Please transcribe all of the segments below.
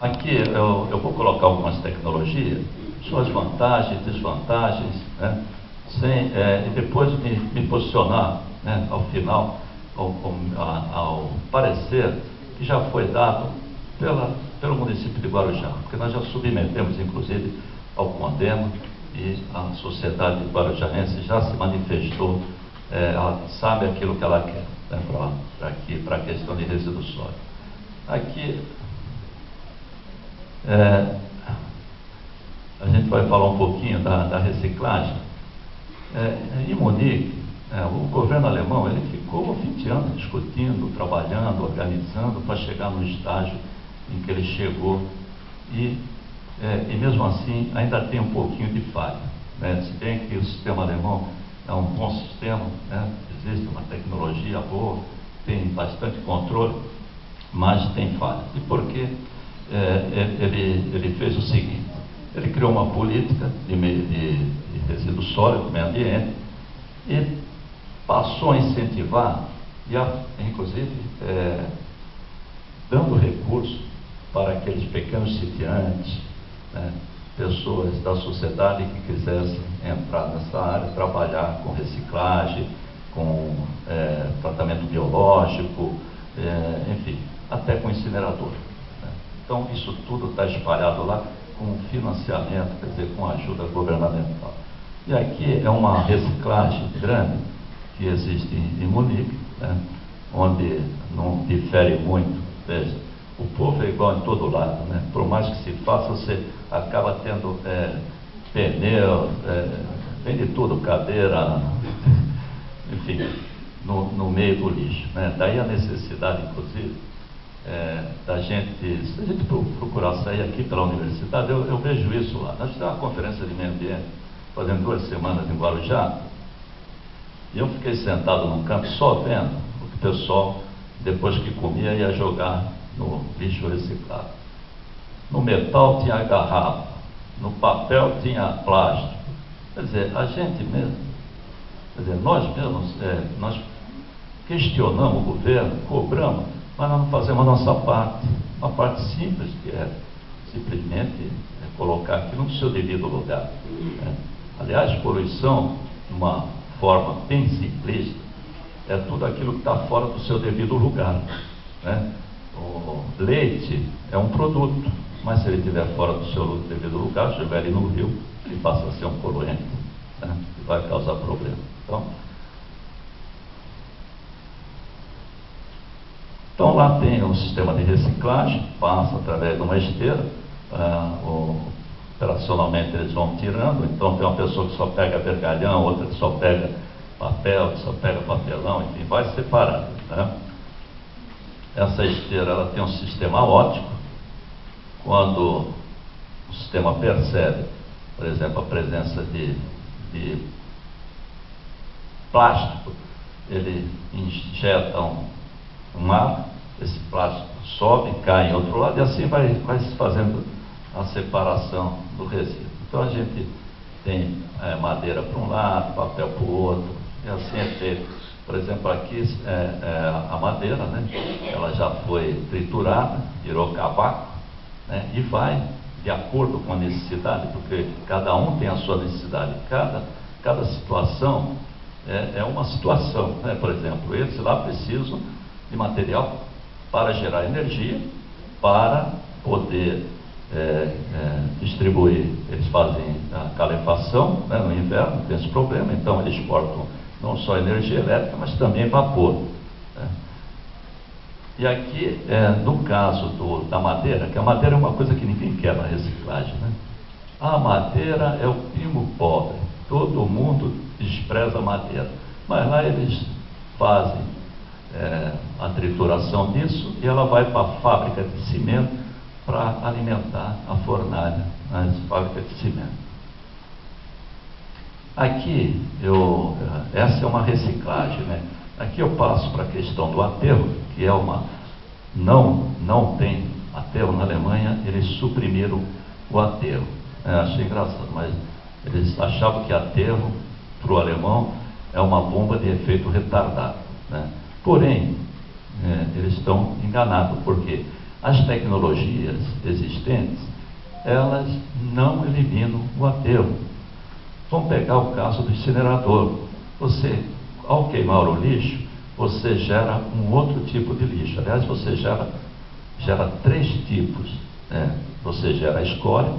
Aqui eu vou colocar algumas tecnologias, suas vantagens, desvantagens, né? E depois me posicionar, né, ao final, ao parecer que já foi dado pelo município de Guarujá, porque nós já submetemos, inclusive, ao Condema, e a sociedade guarujaense já se manifestou, ela sabe aquilo que ela quer, né, para a questão de resíduos sólidos. Aqui, a gente vai falar um pouquinho da reciclagem. Em Munique, o governo alemão ele ficou 20 anos discutindo, trabalhando, organizando para chegar no estágio em que ele chegou e mesmo assim ainda tem um pouquinho de falha, né? Se bem que o sistema alemão é um bom sistema, né? Existe uma tecnologia boa, tem bastante controle, mas tem falha. E por quê? Ele fez o seguinte: ele criou uma política de resíduos sólidos, meio ambiente, e passou a incentivar, inclusive dando recursos para aqueles pequenos sitiantes, né, pessoas da sociedade que quisessem entrar nessa área, trabalhar com reciclagem, com tratamento biológico, enfim, até com incinerador. Então, isso tudo está espalhado lá com financiamento, quer dizer, com ajuda governamental. E aqui é uma reciclagem grande que existe em Munique, né, onde não difere muito. Veja, o povo é igual em todo lado, né? Por mais que se faça, você acaba tendo pneu, vem de tudo, cadeira, enfim, no meio do lixo, né? Daí a necessidade, inclusive, da gente, se a gente procurar sair aqui pela universidade, eu vejo isso lá. Nós tivemos uma conferência de meio ambiente, fazendo 2 semanas em Guarujá, e eu fiquei sentado num canto só vendo o que o pessoal, depois que comia, ia jogar no lixo reciclado. No metal tinha garrafa, no papel tinha plástico. Quer dizer, a gente mesmo, quer dizer, nós mesmos, nós questionamos o governo, cobramos, mas nós não fazemos a nossa parte, uma parte simples, que é simplesmente colocar aquilo no seu devido lugar, né? Aliás, poluição, de uma forma bem simplista, é tudo aquilo que está fora do seu devido lugar, né? O leite é um produto, mas se ele estiver fora do seu devido lugar, estiver ali no rio, ele passa a ser um poluente, né? E vai causar problema. Então lá tem um sistema de reciclagem, passa através de uma esteira, operacionalmente eles vão tirando. Então tem uma pessoa que só pega vergalhão, outra que só pega papel, que só pega papelão, enfim, vai separando, né? Essa esteira ela tem um sistema óptico. Quando o sistema percebe, por exemplo, a presença de plástico, ele injeta um ar, esse plástico sobe, cai em outro lado, e assim vai se fazendo a separação do resíduo. Então a gente tem madeira para um lado, papel para o outro, e assim é feito. Por exemplo, aqui a madeira, né, ela já foi triturada, virou cavaco, né, e vai de acordo com a necessidade, porque cada um tem a sua necessidade, cada situação é uma situação, né? Por exemplo, eles lá precisam de material para gerar energia, para poder distribuir. Eles fazem a calefação, né, no inverno, não tem esse problema, então eles exportam não só energia elétrica, mas também vapor, né? E aqui, no caso da madeira, que a madeira é uma coisa que ninguém quer na reciclagem, né? A madeira é o primo pobre, todo mundo despreza a madeira, mas lá eles fazem a trituração disso e ela vai para a fábrica de cimento para alimentar a fornalha nas fábricas de cimento. Aqui, essa é uma reciclagem, né? Aqui eu passo para a questão do aterro, que é não tem aterro na Alemanha, eles suprimiram o aterro. Achei engraçado, mas eles achavam que aterro, para o alemão, é uma bomba de efeito retardado, né? Porém, eles estão enganados, porque as tecnologias existentes, elas não eliminam o aterro. Vamos pegar o caso do incinerador. Você, ao queimar o lixo, você gera um outro tipo de lixo. Aliás, você gera três tipos, né? Você gera a escória,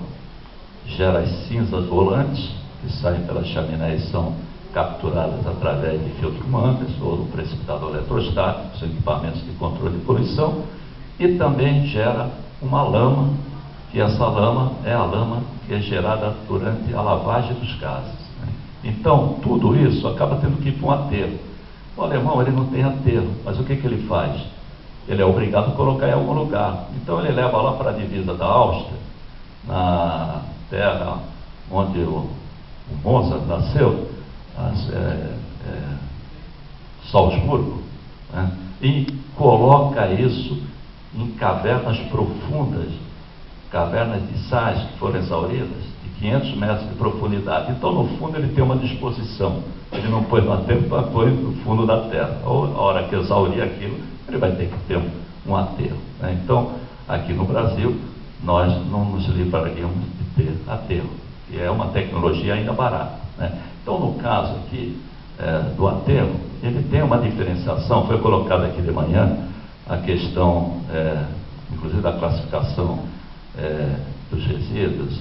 gera as cinzas volantes, que saem pela chaminé e são capturadas através de filtro Mangas ou do precipitador eletrostático, são equipamentos de controle de poluição, e também gera uma lama, que essa lama é a lama que é gerada durante a lavagem dos gases, né? Então, tudo isso acaba tendo que ir para um aterro. O alemão, ele não tem aterro, mas o que ele faz? Ele é obrigado a colocar em algum lugar. Então ele leva lá para a divisa da Áustria, na terra onde o Mozart nasceu, Salzburgo, né? E coloca isso em cavernas profundas, cavernas de sais que foram exauridas, de 500 metros de profundidade. Então, no fundo, ele tem uma disposição. Ele não põe no aterro, mas põe no fundo da terra. Ou, a hora que exaurir aquilo, ele vai ter que ter um aterro, né? Então, aqui no Brasil, nós não nos livraríamos de ter aterro, que é uma tecnologia ainda barata, né? Então, no caso aqui do aterro, ele tem uma diferenciação. Foi colocada aqui de manhã a questão, inclusive, da classificação dos resíduos,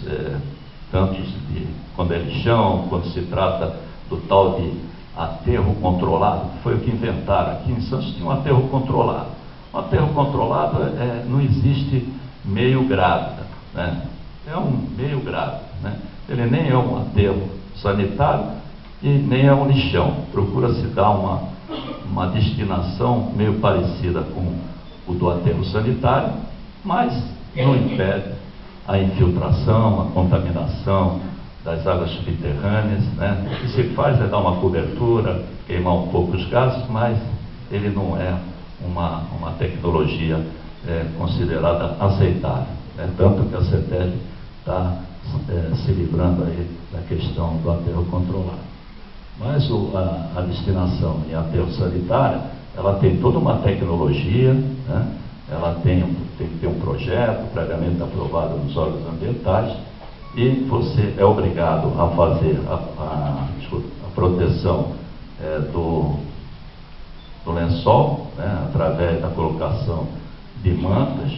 tanto de quando é lixão, quando se trata do tal de aterro controlado, que foi o que inventaram. Aqui em Santos tinha um aterro controlado. Um aterro controlado não existe meio grávida, né? É um meio grávida, né? Ele nem é um aterro sanitário e nem é um lixão. Procura-se dar uma destinação meio parecida com o do aterro sanitário, mas não impede a infiltração, a contaminação das águas subterrâneas, né? O que se faz é dar uma cobertura, queimar um pouco os gases, mas ele não é uma tecnologia considerada aceitável, né? Tanto que a CETESB está se livrando aí da questão do aterro controlado. Mas a destinação em aterro sanitário, ela tem toda uma tecnologia, né? Ela tem que ter um projeto previamente aprovado nos órgãos ambientais, e você é obrigado a fazer a proteção do lençol, né? Através da colocação de mantas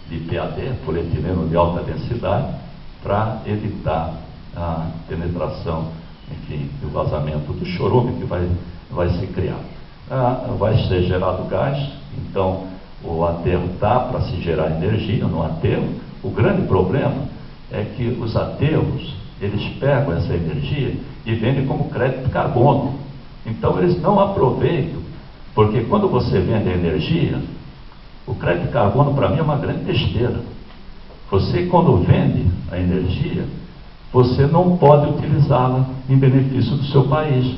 de PAD, polietileno de alta densidade, para evitar a penetração, enfim, do vazamento do chorume que vai se criar. Vai ser gerado gás, então o aterro dá para se gerar energia no aterro. O grande problema é que os aterros, eles pegam essa energia e vendem como crédito de carbono. Então eles não aproveitam, porque quando você vende a energia, o crédito de carbono para mim é uma grande besteira. Você, quando vende a energia, você não pode utilizá-la em benefício do seu país.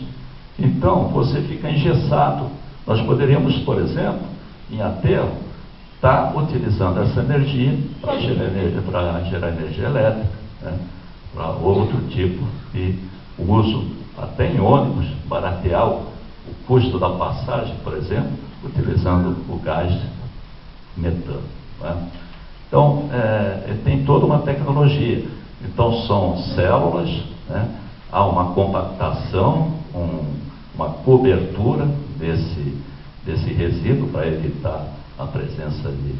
Então você fica engessado. Nós poderíamos, por exemplo, em aterro, estar utilizando essa energia para gerar energia elétrica, né? Para outro tipo de uso, até em ônibus, baratear o custo da passagem, por exemplo, utilizando o gás metano, né? Então, tem toda uma tecnologia. Então, são células, né? Há uma compactação, uma cobertura desse resíduo para evitar a presença de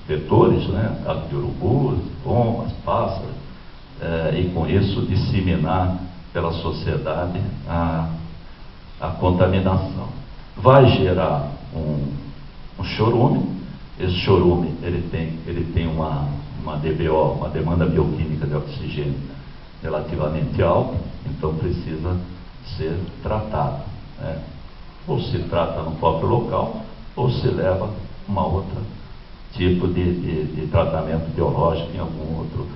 vetores, né? Caso de urubus, pombas, pássaros, e com isso disseminar pela sociedade a contaminação. Vai gerar um chorume. Esse chorume ele tem uma DBO, uma demanda bioquímica de oxigênio relativamente alta, então precisa ser tratado, né? Ou se trata no próprio local, ou se leva uma outra tipo de tratamento biológico em algum outro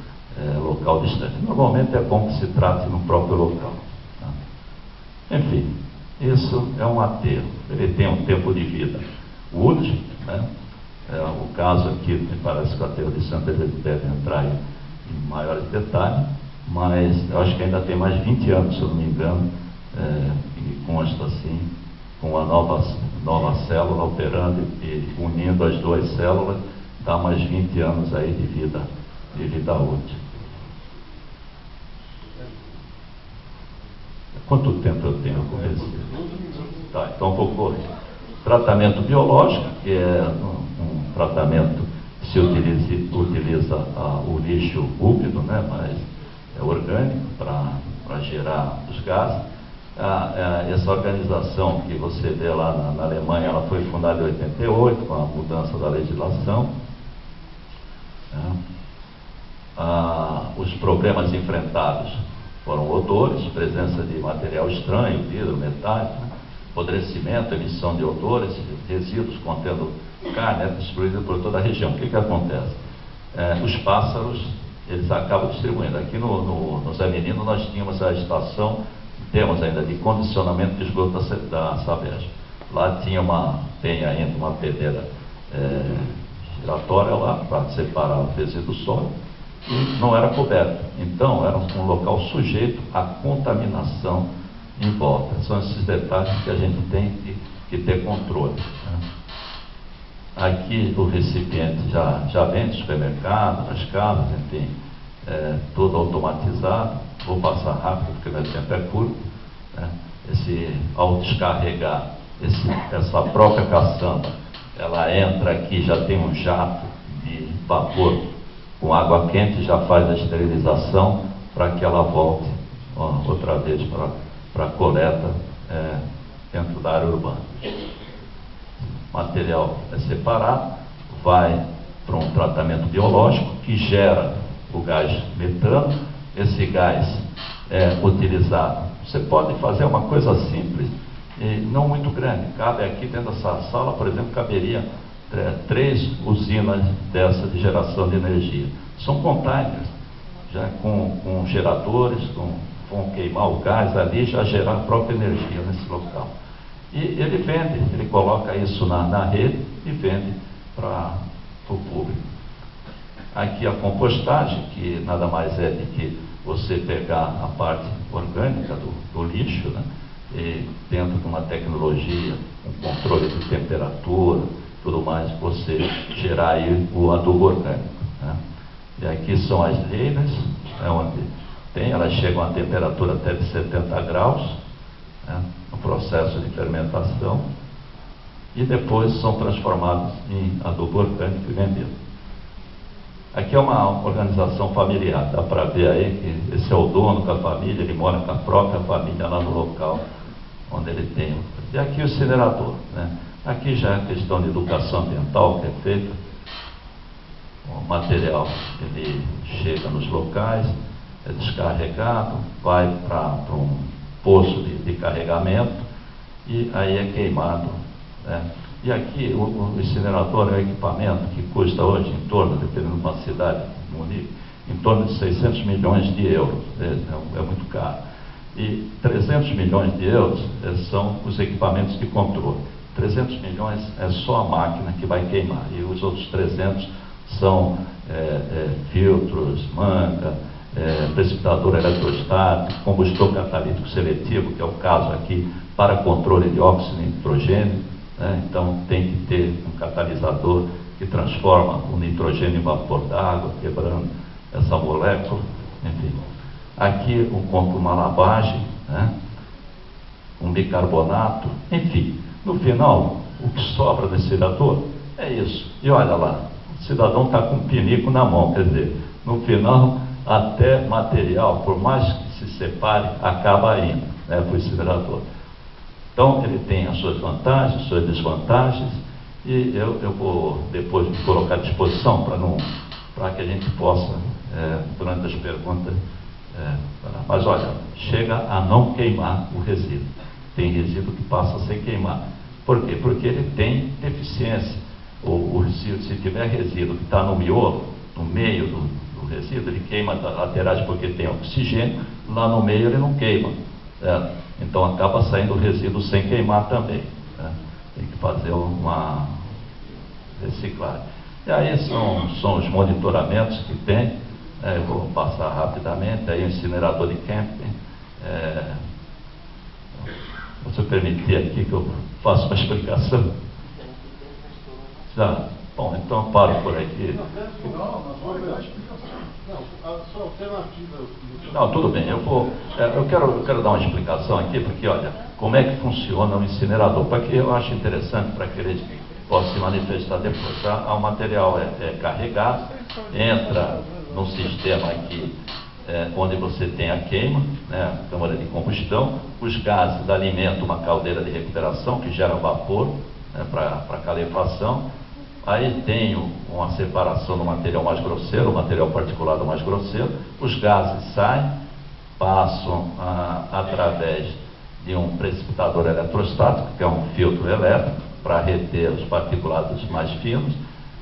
local distante. Normalmente é bom que se trate no próprio local, né? Enfim, isso é um aterro. Ele tem um tempo de vida útil, né? O caso aqui, me parece que o aterro de Santa Teresa deve entrar em maiores detalhes, mas eu acho que ainda tem mais de 20 anos, se eu não me engano, e consta assim, com a nova célula operando e unindo as duas células, dá mais 20 anos aí de vida útil. Quanto tempo eu tenho com resíduo? Tá, então vou correr. Tratamento biológico, que é um tratamento que se utiliza o lixo úmido, né, mas é orgânico para gerar os gases. Essa organização que você vê lá na Alemanha, ela foi fundada em 88, com a mudança da legislação. Os problemas enfrentados foram odores, presença de material estranho, vidro, metálico, apodrecimento, emissão de odores, resíduos contendo carne distribuída por toda a região. O que acontece? Os pássaros, eles acabam distribuindo. Aqui no Zé Menino nós tínhamos a estação, temos ainda, de condicionamento de esgoto da Sabesp. Lá tem ainda uma peneira giratória lá para separar o resíduo sólido, e não era coberto. Então era um local sujeito à contaminação em volta. São esses detalhes que a gente tem que ter controle, né? Aqui o recipiente já vem do supermercado, das casas, enfim, tudo automatizado. Vou passar rápido porque meu tempo é curto, né? Ao descarregar essa própria caçamba, ela entra aqui, já tem um jato de vapor com água quente, já faz a esterilização para que ela volte outra vez para a coleta dentro da área urbana. O material é separado, vai para um tratamento biológico que gera o gás metano. Esse gás é utilizado. Você pode fazer uma coisa simples, e não muito grande. Cabe aqui dentro dessa sala, por exemplo, caberia 3 usinas dessa de geração de energia. São containers, já com geradores, vão queimar o gás ali, já gerar a própria energia nesse local. E ele vende, ele coloca isso na rede e vende para o público. Aqui a compostagem, que nada mais é do que você pegar a parte orgânica do lixo, né, e dentro de uma tecnologia, um controle de temperatura, tudo mais, você gerar aí o adubo orgânico, né. E aqui são as leiras, onde elas chegam a temperatura até de 70 graus, né, no processo de fermentação, e depois são transformados em adubo orgânico e vendido. Aqui é uma organização familiar, dá para ver aí que esse é o dono com a família, ele mora com a própria família lá no local onde ele tem. E aqui o incinerador, né? Aqui já é questão de educação ambiental que é feita. O material, ele chega nos locais, é descarregado, vai para um poço de carregamento e aí é queimado, né? E aqui o incinerador é um equipamento que custa hoje em torno, dependendo de uma cidade, em torno de 600 milhões de euros, é muito caro. E 300 milhões de euros são os equipamentos de controle. 300 milhões é só a máquina que vai queimar, e os outros 300 são filtros, manga, precipitador eletrostático, combustor catalítico seletivo, que é o caso aqui para controle de óxido de nitrogênio, né? Então tem que ter um catalisador que transforma o nitrogênio em vapor d'água, quebrando essa molécula, enfim. Aqui uma lavagem, né? Um bicarbonato, enfim. No final, o que sobra desse incinerador é isso. E olha lá, o cidadão está com um pinico na mão, quer dizer, no final, até material, por mais que se separe, acaba indo, né, para o incinerador. Então, ele tem as suas vantagens, as suas desvantagens, e eu vou depois me colocar à disposição para que a gente possa, durante as perguntas, mas olha, chega a não queimar o resíduo. Tem resíduo que passa sem queimar. Por quê? Porque ele tem deficiência. O resíduo, se tiver resíduo que está no miolo, no meio do resíduo, ele queima das laterais porque tem oxigênio, lá no meio ele não queima. Então acaba saindo o resíduo sem queimar também, né? Tem que fazer uma reciclagem. E aí são os monitoramentos que tem, eu vou passar rapidamente. Aí o incinerador de camping, se eu permitir aqui que eu faça uma explicação. Já Bom, então eu paro por aqui. Não, tudo bem, eu quero dar uma explicação aqui, porque olha, como é que funciona o incinerador, porque eu acho interessante para que eles possam se manifestar depois. Tá? O material é carregado, entra no sistema aqui, onde você tem a queima, né, a câmara de combustão, os gases alimentam uma caldeira de recuperação que gera vapor, né, para calefação. Aí tenho uma separação do material mais grosseiro, o material particulado mais grosseiro, os gases saem, passam através de um precipitador eletrostático, que é um filtro elétrico, para reter os particulados mais finos.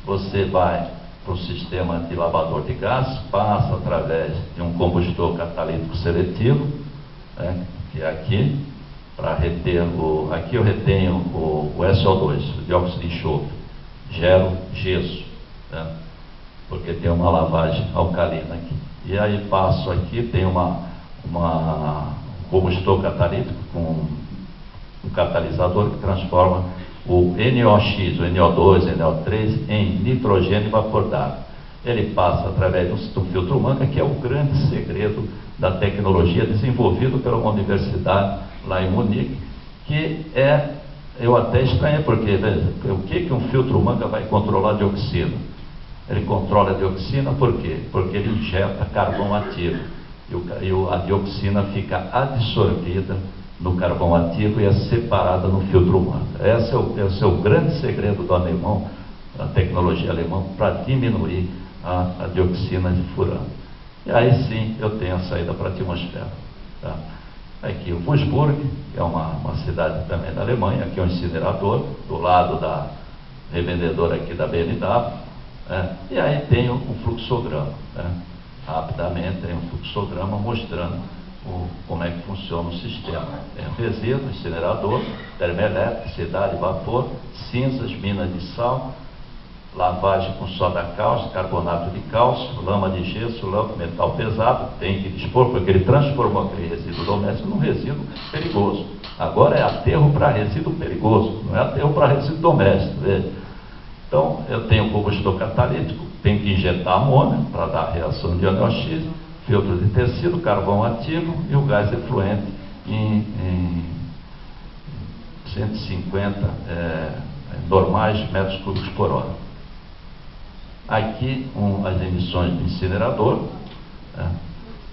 Você vai para o sistema de lavador de gases, passa através de um combustor catalítico seletivo, né, que é aqui, para reter aqui eu retenho o SO2, o dióxido de enxofre. Gero gesso, né? Porque tem uma lavagem alcalina aqui. E aí passo aqui, tem um combustor catalítico com um catalisador que transforma o NOx, o NO2, o NO3 em nitrogênio e vapor d'água. Ele passa através do filtro Manga, que é o grande segredo da tecnologia desenvolvido pela uma universidade lá em Munique, que eu até estranhei, porque veja, o que um filtro Manga vai controlar a dioxina? Ele controla a dioxina por quê? Porque ele injeta carvão ativo e a dioxina fica absorvida no carvão ativo e é separada no filtro Manga. Esse é o grande segredo do alemão, da tecnologia alemã, para diminuir a dioxina de furano. E aí sim eu tenho a saída para a atmosfera. Tá? Aqui o Wurzburg, que é uma cidade também da Alemanha, aqui é um incinerador, do lado da revendedora aqui da BMW, e aí tem um fluxograma, rapidamente tem um fluxograma mostrando como é que funciona o sistema. Tem resíduo, incinerador, termoelétrica, cidade, vapor, cinzas, minas de sal, lavagem com soda cáustica, carbonato de cálcio, lama de gesso, metal pesado, tem que dispor, porque ele transformou aquele resíduo doméstico num resíduo perigoso. Agora é aterro para resíduo perigoso, não é aterro para resíduo doméstico. Veja. Então, eu tenho o combustor catalítico, tenho que injetar amônia para dar a reação de NOx, filtro de tecido, carvão ativo e o gás efluente em 150 normais metros cúbicos por hora. Aqui as emissões do incinerador,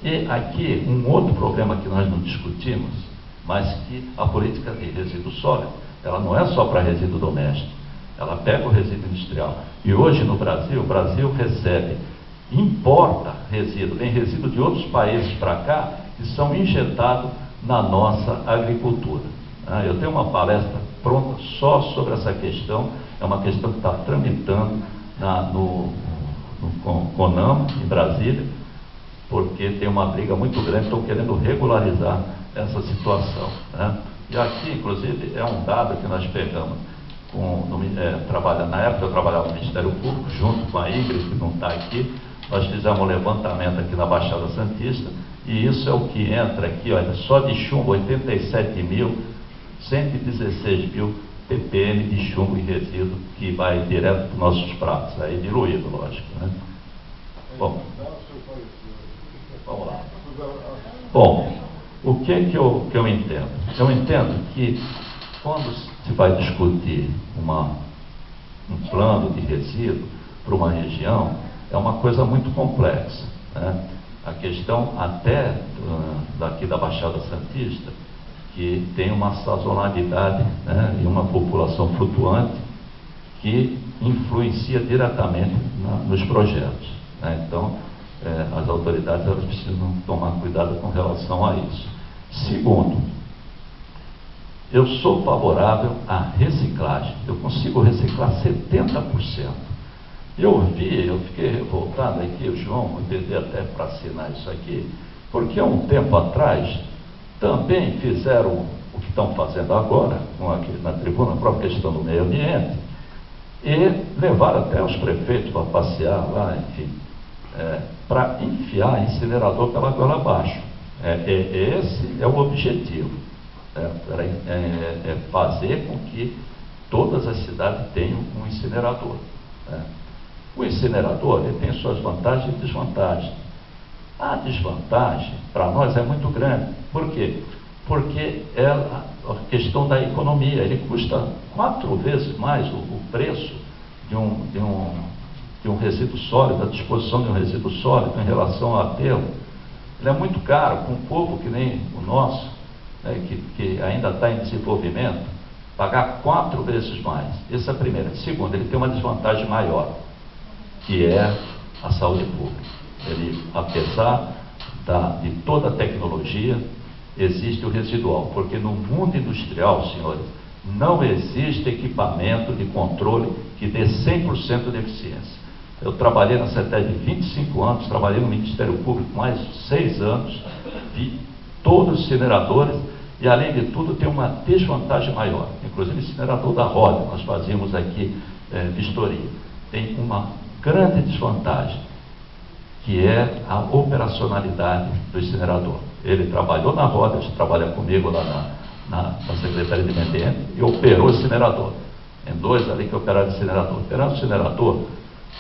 e aqui um outro problema que nós não discutimos, mas que a política de resíduo sólido, ela não é só para resíduo doméstico, ela pega o resíduo industrial. E hoje no Brasil, o Brasil importa resíduo, vem resíduo de outros países para cá, que são injetados na nossa agricultura. Eu tenho uma palestra pronta só sobre essa questão, é uma questão que está tramitando no CONAMA, em Brasília, porque tem uma briga muito grande, estão querendo regularizar essa situação. E aqui, inclusive, é um dado que nós pegamos, na época eu trabalhava no Ministério Público, junto com a Ingrid, que não está aqui, nós fizemos um levantamento aqui na Baixada Santista, e isso é o que entra aqui, olha, só de chumbo, 87.116 mil ppm de chumbo e resíduo que vai direto para os nossos pratos, aí diluído, lógico. Bom, vamos lá. Bom, o que eu entendo? Eu entendo que quando se vai discutir um plano de resíduo para uma região, é uma coisa muito complexa. A questão até daqui da Baixada Santista, que tem uma sazonalidade, e uma população flutuante que influencia diretamente nos projetos. Então, as autoridades elas precisam tomar cuidado com relação a isso. Segundo, eu sou favorável à reciclagem. Eu consigo reciclar 70%. Eu fiquei revoltado aqui, o João, vou pedir até para assinar isso aqui, porque há um tempo atrás também fizeram o que estão fazendo agora, aqui na tribuna, a própria questão do meio ambiente, e levaram até os prefeitos para passear lá, enfim, para enfiar incinerador pela goela abaixo. Esse é o objetivo, fazer com que todas as cidades tenham um incinerador. né? O incinerador ele tem suas vantagens e desvantagens. A desvantagem para nós é muito grande. Por quê? Porque é a questão da economia. Ele custa 4 vezes mais o preço de um resíduo sólido, a disposição de um resíduo sólido em relação ao aterro. Ele é muito caro para um povo que nem o nosso, né, que ainda está em desenvolvimento, pagar 4 vezes mais. Essa é a primeira. Segunda, ele tem uma desvantagem maior, que é a saúde pública. Ele, apesar de toda a tecnologia, existe o residual, porque no mundo industrial, senhores, não existe equipamento de controle que dê 100% de eficiência. Eu trabalhei na CETESB 25 anos, trabalhei no Ministério Público mais 6 anos, vi todos os incineradores e, além de tudo, tem uma desvantagem maior. Inclusive, o incinerador da Roda, nós fazíamos aqui vistoria, tem uma grande desvantagem, que é a operacionalidade do incinerador. Ele trabalhou na Roda, trabalha comigo lá na Secretaria de Meio Ambiente e operou o incinerador. Tem 2 ali que operaram o incinerador. Operar o incinerador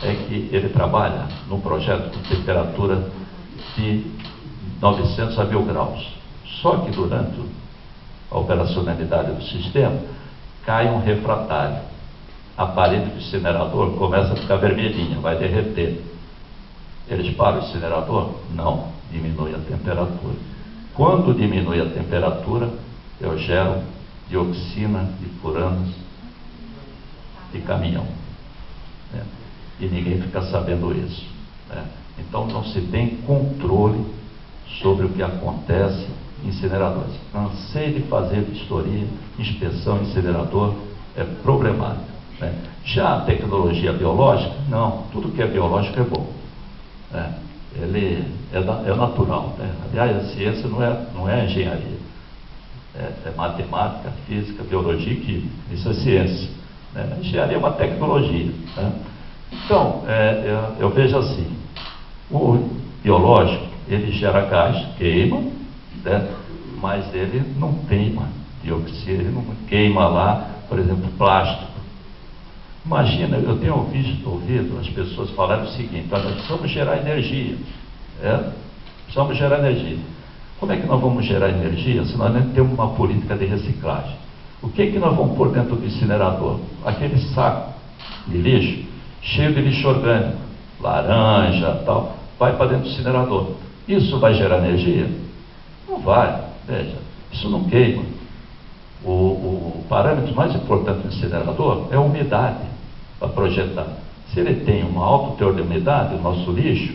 é que ele trabalha num projeto com temperatura de 900 a 1000 graus. Só que durante a operacionalidade do sistema, cai um refratário. A parede do incinerador começa a ficar vermelhinha, vai derreter. Eles param o incinerador? Não, diminui a temperatura. Quando diminui a temperatura, eu gero dioxina de furanos de caminhão, né? E ninguém fica sabendo isso, né? Então não se tem controle sobre o que acontece em incineradores. Cansei de fazer vistoria, inspeção em incinerador, é problemático, né? Já a tecnologia biológica, não, tudo que é biológico é bom, né? Ele é natural, né? Aliás, a ciência não é engenharia, é matemática, física, biologia e química, isso é ciência, né? A engenharia é uma tecnologia, né? Então, eu vejo assim, o biológico, ele gera gás, queima, né? Mas ele não queima dioxina, ele não queima lá, por exemplo, plástico. Imagina, eu tenho ouvido as pessoas falarem o seguinte: nós precisamos gerar energia, precisamos gerar energia. Como é que nós vamos gerar energia se nós não temos uma política de reciclagem? O que nós vamos pôr dentro do incinerador? Aquele saco de lixo, cheio de lixo orgânico, laranja, tal, vai para dentro do incinerador. Isso vai gerar energia? Não vai, veja, isso não queima. O parâmetro mais importante do incinerador é a umidade para projetar. Se ele tem um alto teor de umidade, o nosso lixo,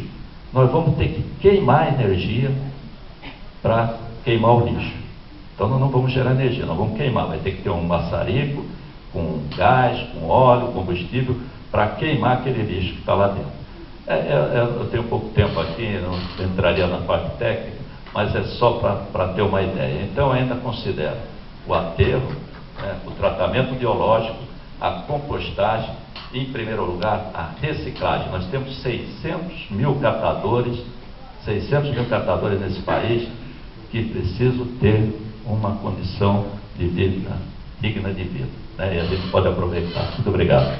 nós vamos ter que queimar energia para queimar o lixo. Então nós não vamos gerar energia, nós vamos queimar. Vai ter que ter um maçarico com gás, com óleo, combustível, para queimar aquele lixo que está lá dentro. Eu tenho pouco tempo aqui, não entraria na parte técnica, mas é só para ter uma ideia. Então eu ainda considero o aterro, né, o tratamento biológico, a compostagem e, em primeiro lugar, a reciclagem. Nós temos 600 mil catadores nesse país que precisam ter uma condição de vida digna de vida, né? E a gente pode aproveitar. Muito obrigado.